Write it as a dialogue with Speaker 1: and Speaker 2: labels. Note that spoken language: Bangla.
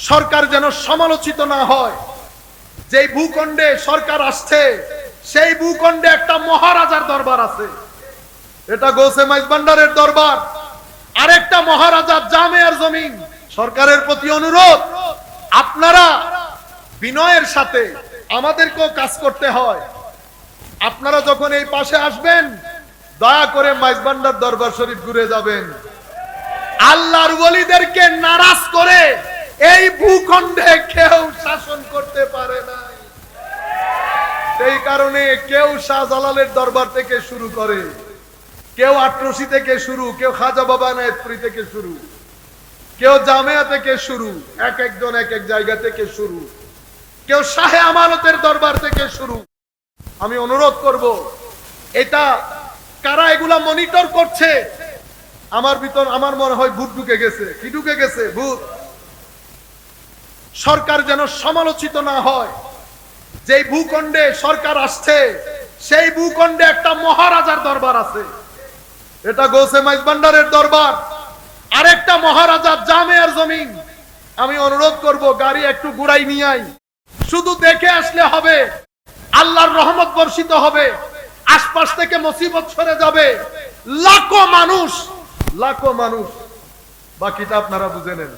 Speaker 1: সরকার যেন সমালোচিত না হয়। যেই ভূখণ্ডে সরকার আসছে সেই ভূখণ্ডে একটা মহারাজার দরবার আছে, এটা গৌসে মাইজভান্ডারের দরবার। আরেকটা মহারাজার জামেয়ার জমিন। সরকারের প্রতি অনুরোধ, আপনারা বিনয়ের সাথে, আমাদেরকেও কাজ করতে হয়, আপনারা যখন এই পাশে আসবেন দয়া করে মাইজভান্ডার দরবার শরীফ ঘুরে যাবেন। আল্লাহর ওলিদেরকে নারাজ করে এই ভূখণ্ডে কেউ শাসন করতে পারে না। সেই কারণে কেউ শাহজালালের দরবার থেকে শুরু করে, কেউ আটরশি থেকে শুরু, কেউ খাজা বাবা নায়েতপুরি থেকে শুরু, কেউ জামিয়া থেকে শুরু, এক একজন এক এক জায়গা থেকে শুরু, কেউ শাহে আমানতের দরবার থেকে শুরু। আমি অনুরোধ করব, এটা কারা এগুলা মনিটর করছে? আমার মনে হয় ভূত ঢুকে গেছে। কি ঢুকে গেছে? ভূত। সরকার যেন সমালোচিত না হয়। যেই ভূখণ্ডে সরকার আসছে সেই ভূখণ্ডে একটা মহারাজার দরবার আছে, এটা গৌসে মাইজভান্ডারের দরবার। আরেকটা মহারাজার জামেয়ার জমিন। আমি অনুরোধ করব, গাড়ি একটু ঘুরাই নিয়ে আই, শুধু দেখে আসলে হবে। আল্লাহর রহমত বর্ষিত হবে, আশপাশ থেকে মুসিবত সরে যাবে। লাখো মানুষ, বাকিটা আপনারা বুঝে নেন।